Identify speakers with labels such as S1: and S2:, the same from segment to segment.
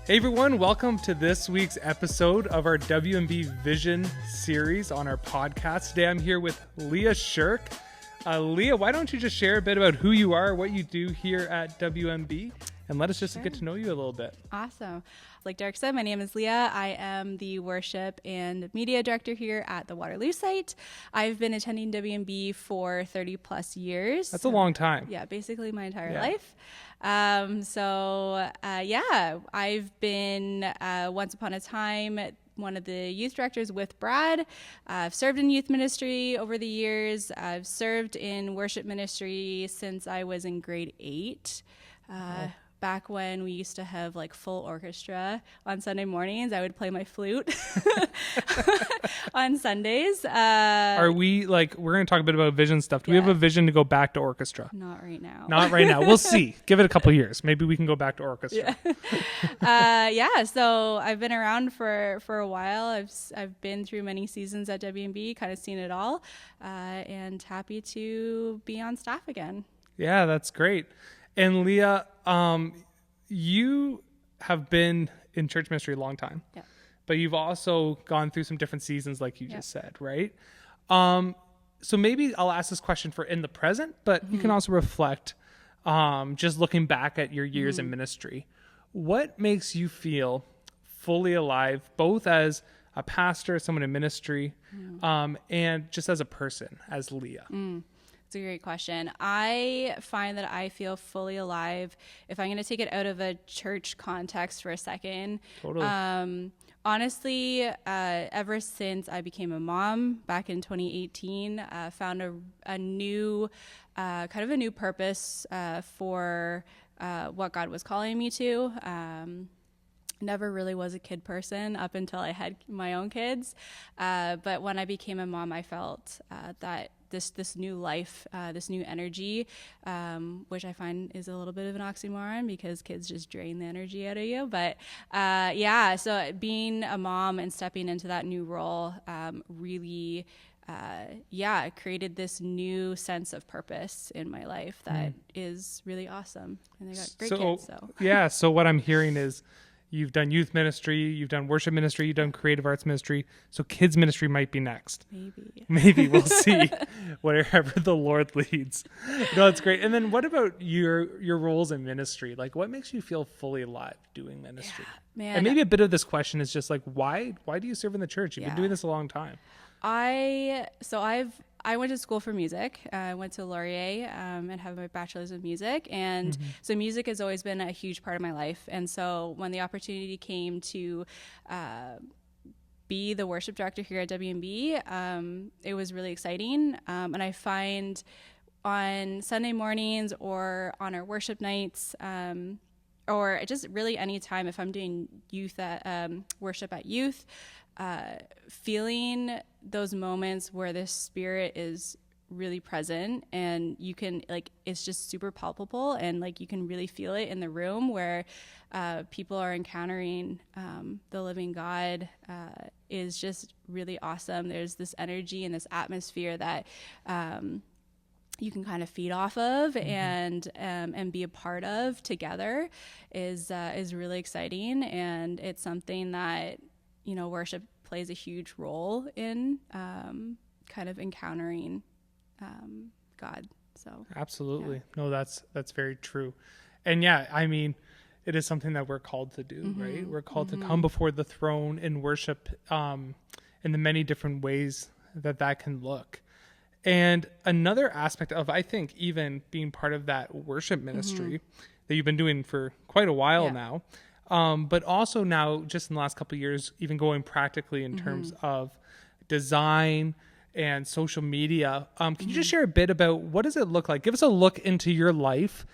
S1: Hey everyone, welcome to this week's episode of our WMB Vision series on our podcast. Today I'm here with Leah Sherk. Leah, why don't you just share a bit about who you are, what you do here at WMB, and let us just get to know you a little bit.
S2: Awesome. Like Derek said, my name is Leah. I am the worship and media director here at the Waterloo site. I've been attending WMB for 30 plus years.
S1: That's a long time.
S2: Yeah, basically my entire life. I've been once upon a time one of the youth directors with Brad. I've served in youth ministry over the years. I've served in worship ministry since I was in grade 8. Back when we used to have like full orchestra on Sunday mornings, I would play my flute on Sundays.
S1: Are we we're going to talk a bit about vision stuff. Do we have a vision to go back to orchestra?
S2: Not right now.
S1: Not right now. We'll see. Give it a couple of years. Maybe we can go back to orchestra.
S2: So I've been around for a while. I've been through many seasons at WMB, kind of seen it all, and happy to be on staff again.
S1: Yeah, that's great. And Leah, you have been in church ministry a long time, but you've also gone through some different seasons like you just said, right? So maybe I'll ask this question for in the present, but you can also reflect just looking back at your years in ministry. What makes you feel fully alive, both as a pastor, someone in ministry, and just as a person, as Leah?
S2: It's a great question. I find that I feel fully alive if I'm going to take it out of a church context for a second.
S1: Totally.
S2: Honestly, ever since I became a mom back in 2018, found a new purpose for what God was calling me to. Never really was a kid person up until I had my own kids. But when I became a mom, I felt that this new life, this new energy, which I find is a little bit of an oxymoron because kids just drain the energy out of you. But so being a mom and stepping into that new role really created this new sense of purpose in my life that is really awesome. And I got great kids. So
S1: so what I'm hearing is you've done youth ministry, you've done worship ministry, you've done creative arts ministry. So kids ministry might be next. Maybe we'll see wherever the Lord leads. No, that's great. And then what about your roles in ministry? Like what makes you feel fully alive doing ministry?
S2: Man.
S1: And maybe a bit of this question is just like, why do you serve in the church? You've been doing this a long time.
S2: I went to school for music. I went to Laurier and have my bachelor's in music. And so music has always been a huge part of my life. And so when the opportunity came to be the worship director here at WMB, it was really exciting. And I find on Sunday mornings or on our worship nights, or just really any time if I'm doing youth worship at youth, feeling those moments where the Spirit is really present and you can it's just super palpable and you can really feel it in the room where people are encountering the living God is just really awesome. There's this energy and this atmosphere that you can kind of feed off of and be a part of together is really exciting, and it's something that worship plays a huge role in kind of encountering God. So
S1: absolutely. No, that's very true. And I mean, it is something that we're called to do, right? We're called to come before the throne and worship in the many different ways that can look. And another aspect of, I think, even being part of that worship ministry that you've been doing for quite a while now, but also now, just in the last couple of years, even going practically in terms of design and social media. Can you just share a bit about what does it look like? Give us a look into your life,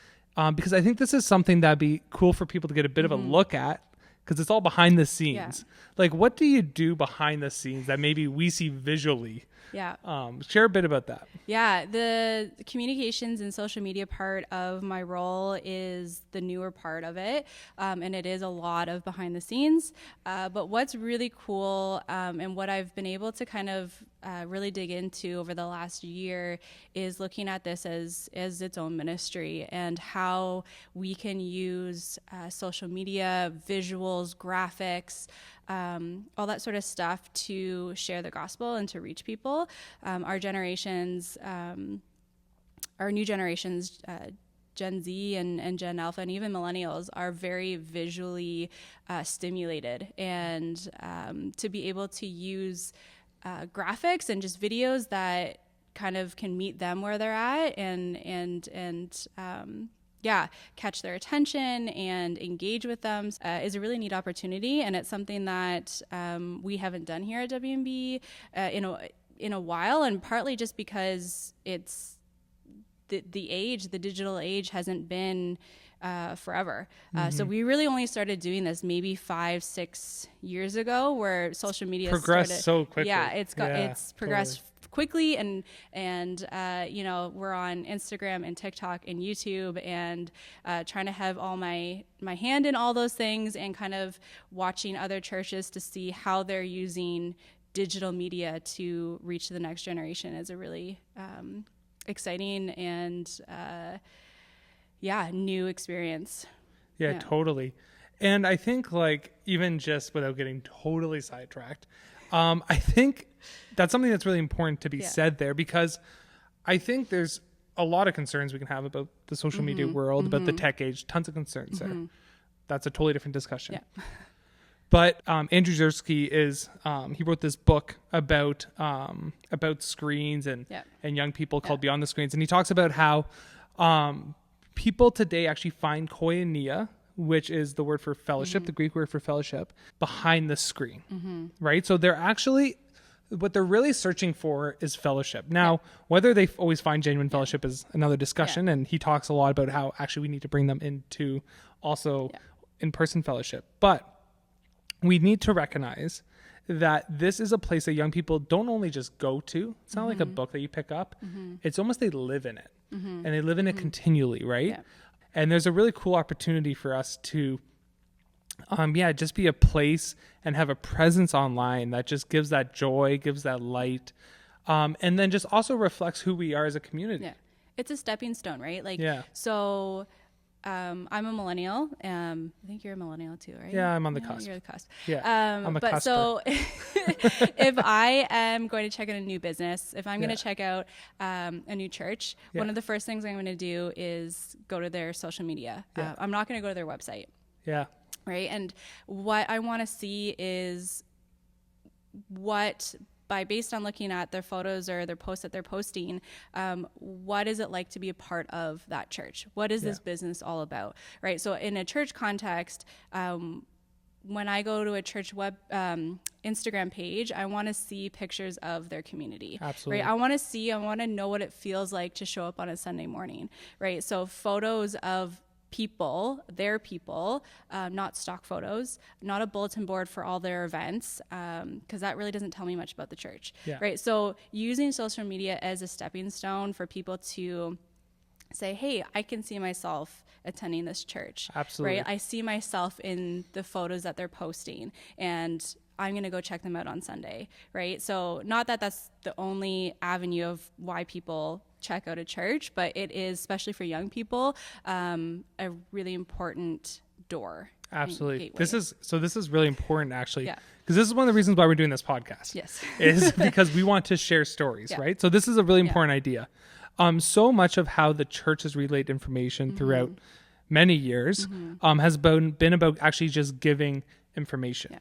S1: because I think this is something that'd be cool for people to get a bit of a look at, because it's all behind the scenes. Like, what do you do behind the scenes that maybe we see visually,
S2: Yeah.
S1: Share a bit about that.
S2: Yeah, the communications and social media part of my role is the newer part of it, and it is a lot of behind the scenes. But what's really cool, and what I've been able to kind of really dig into over the last year is looking at this as its own ministry, and how we can use social media, visuals, graphics, all that sort of stuff to share the gospel and to reach people. Our new generations, Gen Z and Gen Alpha and even millennials, are very visually stimulated, and to be able to use graphics and just videos that kind of can meet them where they're at and catch their attention and engage with them is a really neat opportunity. And it's something that we haven't done here at WMB in a while, and partly just because it's the digital age hasn't been forever. So we really only started doing this maybe 5-6 years ago, where social media
S1: progressed so quickly.
S2: Yeah, it's progressed quickly, and we're on Instagram and TikTok and YouTube, and trying to have all my hand in all those things, and kind of watching other churches to see how they're using digital media to reach the next generation is a really exciting and new experience.
S1: Yeah, totally. And I think, like, even just without getting totally sidetracked, I think that's something that's really important to be said there, because I think there's a lot of concerns we can have about the social media world, about the tech age, tons of concerns there. That's a totally different discussion. Yeah. But Andrew Sherk is he wrote this book about screens and young people called Beyond the Screens, and he talks about how people today actually find koinonia, which is the word for fellowship, the Greek word for fellowship, behind the screen, right? So they're actually, what they're really searching for is fellowship. Now, whether they always find genuine fellowship is another discussion, and he talks a lot about how actually we need to bring them into also in-person fellowship. But we need to recognize that this is a place that young people don't only just go to. It's not like a book that you pick up. It's almost they live in it, and they live in it continually, right? Yeah. And there's a really cool opportunity for us to, just be a place and have a presence online that just gives that joy, gives that light, and then just also reflects who we are as a community. Yeah,
S2: it's a stepping stone, right? So I'm a millennial. I think you're a millennial too, right?
S1: Yeah, I'm on the cusp.
S2: You're the cusp.
S1: Yeah, I'm a cusper.
S2: So if I am going to check out a new business, if I'm going to check out a new church, one of the first things I'm going to do is go to their social media. I'm not going to go to their website. Yeah. Right. And what I want to see is based on looking at their photos or their posts that they're posting, what is it like to be a part of that church? What is this business all about? Right. So in a church context, when I go to a church web Instagram page, I want to see pictures of their community. Absolutely. Right. I want to know what it feels like to show up on a Sunday morning. Right. So photos of their people, not stock photos, not a bulletin board for all their events, because that really doesn't tell me much about the church. Yeah. Right. So using social media as a stepping stone for people to say, hey, I can see myself attending this church. Absolutely. Right. I see myself in the photos that they're posting, and I'm going to go check them out on Sunday. Right. So not that that's the only avenue of why people check out a church, but it is, especially for young people, a really important door.
S1: Absolutely. This is really important, actually, because this is one of the reasons why we're doing this podcast. Yes. Is because we want to share stories, right? So this is a really important idea. So much of how the church has relayed information throughout many years has been about actually just giving information. Yeah.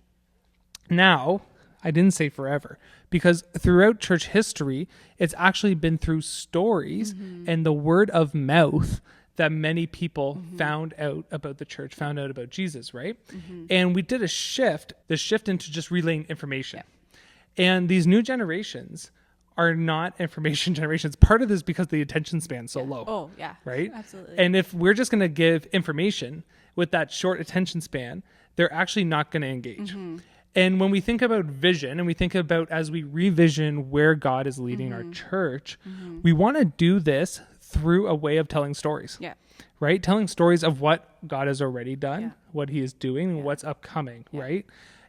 S1: Now, I didn't say forever, because throughout church history, it's actually been through stories and the word of mouth that many people found out about the church, found out about Jesus, right? And we did the shift into just relaying information. Yeah. And these new generations are not information generations. Part of this is because the attention span is so low. Oh, yeah. Right? Absolutely. And if we're just going to give information with that short attention span, they're actually not going to engage. And when we think about vision and we think about as we revision where God is leading our church, we want to do this through a way of telling stories.
S2: Yeah.
S1: Right? Telling stories of what God has already done,
S2: Yeah.
S1: what he is doing, and what's upcoming, right?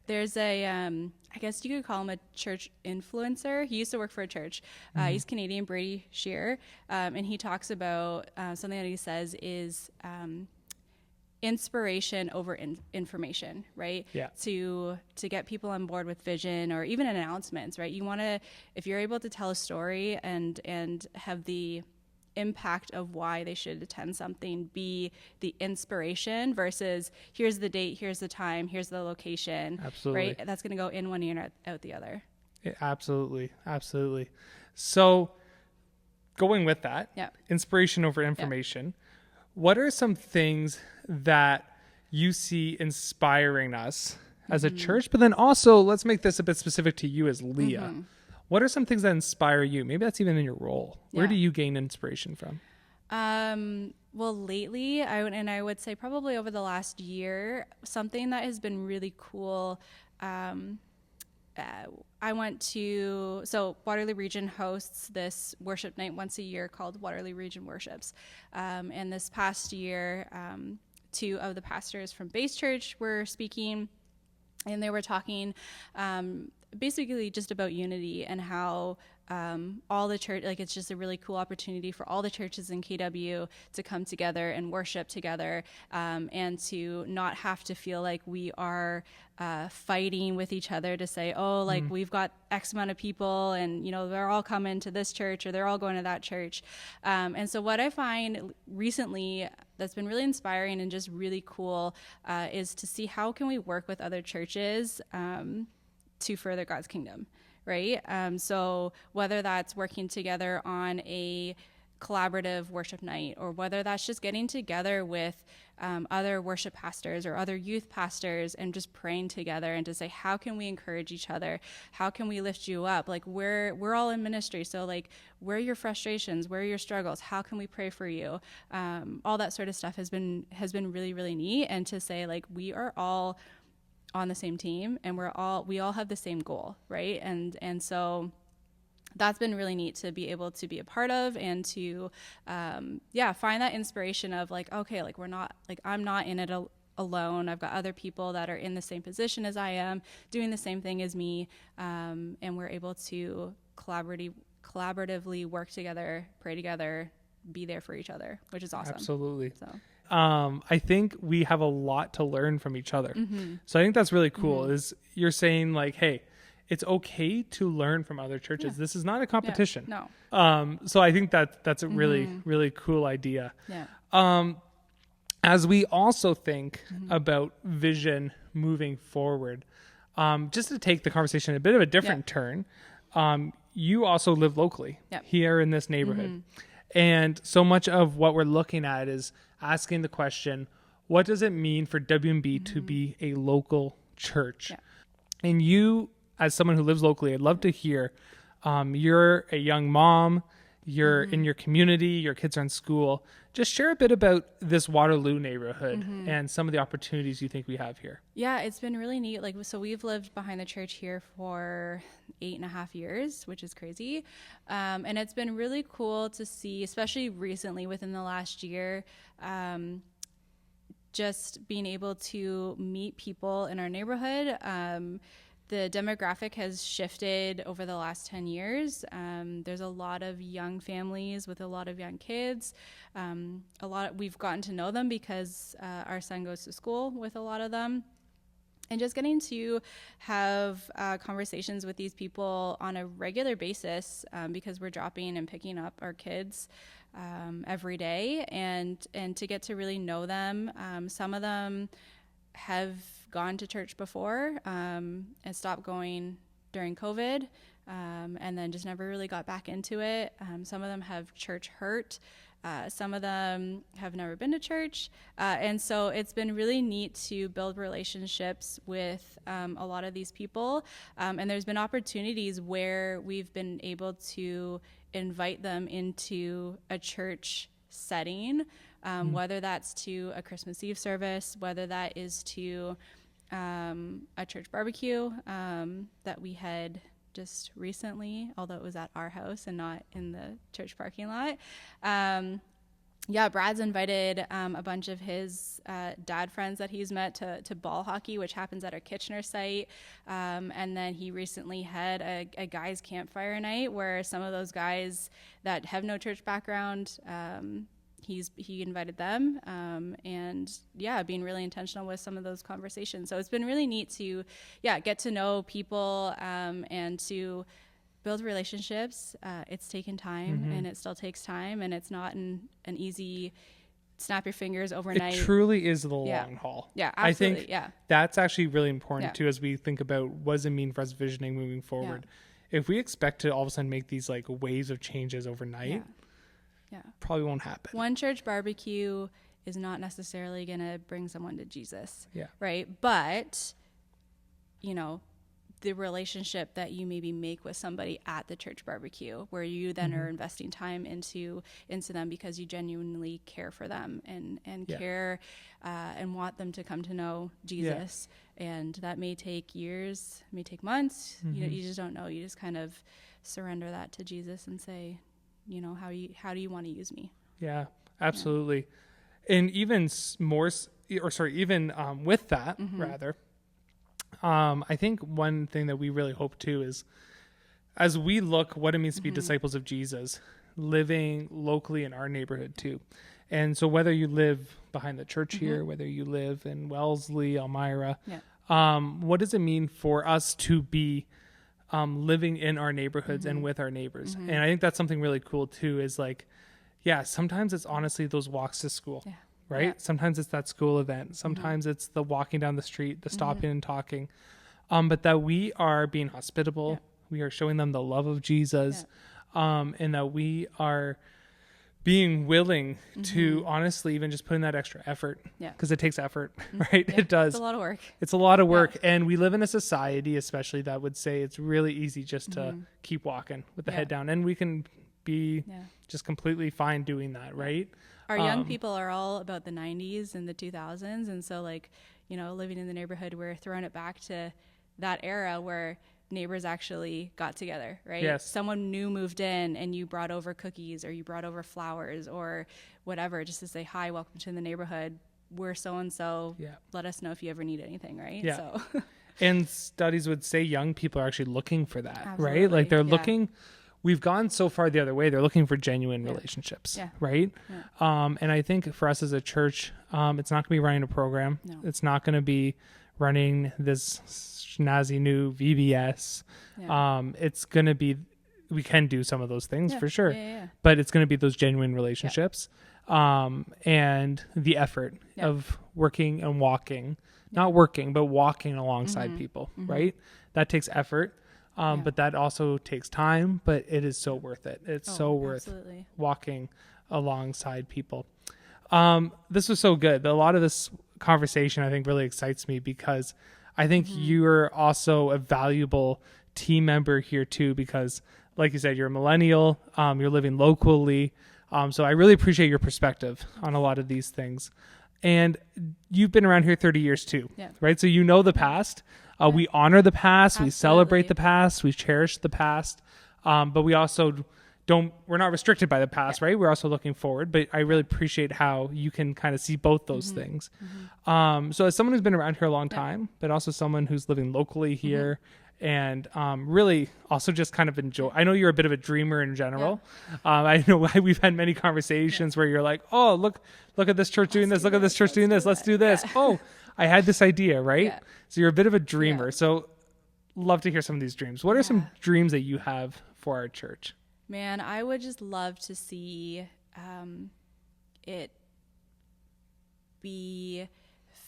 S2: There's a, I guess you could call him a church influencer. He used to work for a church. He's Canadian, Brady Shear. And he talks about something that he says is inspiration over information, right?
S1: Yeah.
S2: To get people on board with vision or even announcements, right? You want to, if you're able to tell a story and have the impact of why they should attend something be the inspiration versus here's the date, here's the time, here's the location.
S1: Absolutely.
S2: Right? That's going to go in one ear and out the other.
S1: Yeah, absolutely. Absolutely. So going with that, inspiration over information, what are some things that you see inspiring us as a church? But then also, let's make this a bit specific to you as Leah. What are some things that inspire you? Maybe that's even in your role. Where do you gain inspiration from?
S2: Well, lately, I would say probably over the last year, something that has been really cool. I went to, so Waterloo Region hosts this worship night once a year called Waterloo Region Worships. And this past year, 2 of the pastors from Base Church were speaking, and they were talking basically just about unity and how all the church, like it's just a really cool opportunity for all the churches in KW to come together and worship together, and to not have to feel like we are fighting with each other to say, oh, like we've got X amount of people and, you know, they're all coming to this church or they're all going to that church. And so what I find recently that's been really inspiring and just really cool is to see how can we work with other churches to further God's kingdom, right? So whether that's working together on a collaborative worship night, or whether that's just getting together with other worship pastors or other youth pastors and just praying together and to say, how can we encourage each other? How can we lift you up? Like we're all in ministry. So like, where are your frustrations? Where are your struggles? How can we pray for you? All that sort of stuff has been really, really neat. And to say like, we are all on the same team and we all have the same goal, right? And so that's been really neat to be able to be a part of and to find that inspiration of like, okay, like I'm not in it alone. I've got other people that are in the same position as I am, doing the same thing as me, and we're able to collaboratively work together, pray together, be there for each other, which is awesome.
S1: Absolutely.
S2: So
S1: I think we have a lot to learn from each other. So I think that's really cool is you're saying like, hey, it's okay to learn from other churches. Yeah. This is not a competition.
S2: Yeah, no.
S1: So I think that's a really, really cool idea.
S2: Yeah.
S1: As we also think about vision moving forward, just to take the conversation a bit of a different turn, you also live locally here in this neighborhood. And so much of what we're looking at is asking the question, what does it mean for WMB to be a local church? Yeah. And you, as someone who lives locally, I'd love to hear, you're a young mom, you're in your community, your kids are in school. Just share a bit about this Waterloo neighborhood and some of the opportunities you think we have here. Yeah,
S2: it's been really neat. Like, so we've lived behind the church here for 8.5 years, which is crazy. And it's been really cool to see, especially recently within the last year, just being able to meet people in our neighborhood. The demographic has shifted over the last 10 years. There's a lot of young families with a lot of young kids. We've gotten to know them because our son goes to school with a lot of them. And just getting to have conversations with these people on a regular basis because we're dropping and picking up our kids every day, and to get to really know them. Some of them have gone to church before and stopped going during COVID, and then just never really got back into it. Some of them have church hurt. Some of them have never been to church. And so it's been really neat to build relationships with a lot of these people. And there's been opportunities where we've been able to invite them into a church setting, whether that's to a Christmas Eve service, whether that is to a church barbecue that we had just recently, although it was at our house and not in the church parking lot. Brad's invited a bunch of his dad friends that he's met to ball hockey, which happens at our Kitchener site. And then he recently had a guys' campfire night where some of those guys that have no church background, he invited them, being really intentional with some of those conversations. So it's been really neat to get to know people and to build relationships. It's taken time, and it still takes time, and it's not an easy snap your fingers overnight.
S1: It truly is the long haul.
S2: Yeah, absolutely.
S1: I think that's actually really important too, as we think about what does it mean for us visioning moving forward. If we expect to all of a sudden make these like waves of changes overnight, probably won't happen.
S2: One church barbecue is not necessarily going to bring someone to Jesus.
S1: Yeah.
S2: Right. But, the relationship that you maybe make with somebody at the church barbecue, where you then are investing time into them because you genuinely care for them and care and want them to come to know Jesus. And that may take years, may take months. You just don't know. You just kind of surrender that to Jesus and say, how do you want to use me?
S1: Yeah, absolutely. And even with that, rather, I think one thing that we really hope too is, as we look what it means to be disciples of Jesus, living locally in our neighborhood too. And so whether you live behind the church here, whether you live in Wellesley, Elmira, what does it mean for us to be living in our neighborhoods and with our neighbors? And I think that's something really cool too, is like, sometimes it's honestly those walks to school. Right? Yeah. Sometimes it's that school event. Sometimes it's the walking down the street, the stopping and talking. But that we are being hospitable. We are showing them the love of Jesus. And that we are being willing to honestly even just put in that extra effort. Because it takes effort, right? It does.
S2: It's a lot of work.
S1: It's a lot of work. And we live in a society, especially, that would say it's really easy just to keep walking with the head down. And we can be just completely fine doing that, right?
S2: Our young people are all about the 90s and the 2000s. And so living in the neighborhood, we're throwing it back to that era where neighbors actually got together, right?
S1: Yes.
S2: Someone new moved in and you brought over cookies or you brought over flowers or whatever, just to say, hi, welcome to the neighborhood. We're so-and-so. Let us know if you ever need anything, right?
S1: Yeah.
S2: So.
S1: And studies would say young people are actually looking for that,
S2: Absolutely.
S1: Right? Like they're looking... We've gone so far the other way. They're looking for genuine relationships, right? And I think for us as a church, it's not going to be running a program. No. It's not going to be running this snazzy new VBS. It's going to be, we can do some of those things for sure, but it's going to be those genuine relationships and the effort of working and walking, not working, but walking alongside people, right? That takes effort. But that also takes time, but it is so worth it. It's so worth walking alongside people. This was so good. A lot of this conversation, I think, really excites me because I think you're also a valuable team member here too, because like you said, you're a millennial, you're living locally. So I really appreciate your perspective on a lot of these things. And you've been around here 30 years too, right? So you know the past. We honor the past. Absolutely. We celebrate the past. We cherish the past. But we also we're not restricted by the past, right? We're also looking forward. But I really appreciate how you can kind of see both those things. So as someone who's been around here a long time, but also someone who's living locally here and really also just kind of enjoy. I know you're a bit of a dreamer in general. I know we've had many conversations where you're like, oh, look at this church doing this. Look at this church doing this. Let's do this. Oh, I had this idea, right? So you're a bit of a dreamer. So love to hear some of these dreams. What are some dreams that you have for our church?
S2: Man, I would just love to see it be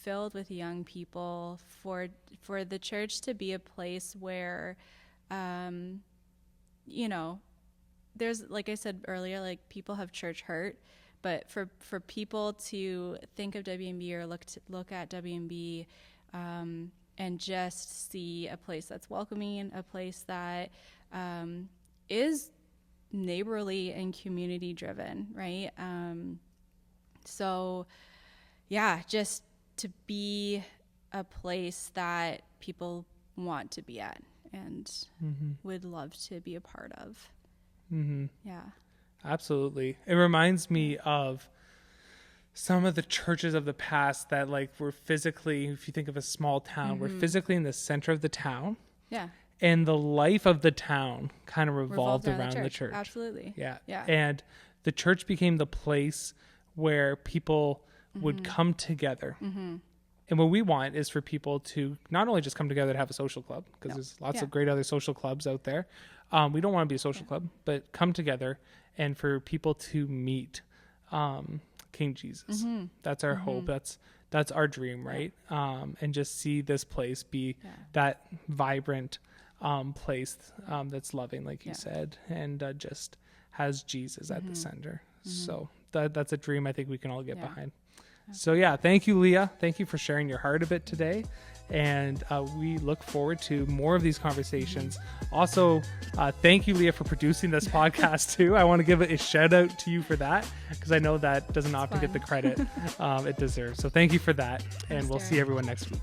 S2: filled with young people, for the church to be a place where, there's, like I said earlier, like people have church hurt, but for people to think of WMB or look at WMB and just see a place that's welcoming, a place that is neighborly and community driven, right? So yeah, just to be a place that people want to be at and would love to be a part of. Yeah.
S1: Absolutely. It reminds me of some of the churches of the past that like were physically, if you think of a small town, we're physically in the center of the town.
S2: Yeah.
S1: And the life of the town kind of revolved around the church.
S2: Absolutely.
S1: Yeah.
S2: Yeah.
S1: And the church became the place where people would come together. And what we want is for people to not only just come together to have a social club, because there's lots of great other social clubs out there. We don't want to be a social club, but come together and for people to meet King Jesus. That's our hope. That's our dream, right? And just see this place be that vibrant place that's loving, like you said, and just has Jesus at the center. So that's a dream I think we can all get behind. So yeah, thank you, Leah. Thank you for sharing your heart a bit today. And we look forward to more of these conversations. Also, thank you, Leah, for producing this podcast too. I want to give a shout out to you for that, because I know that doesn't often get the credit it deserves. So thank you for that. And we'll see everyone next week.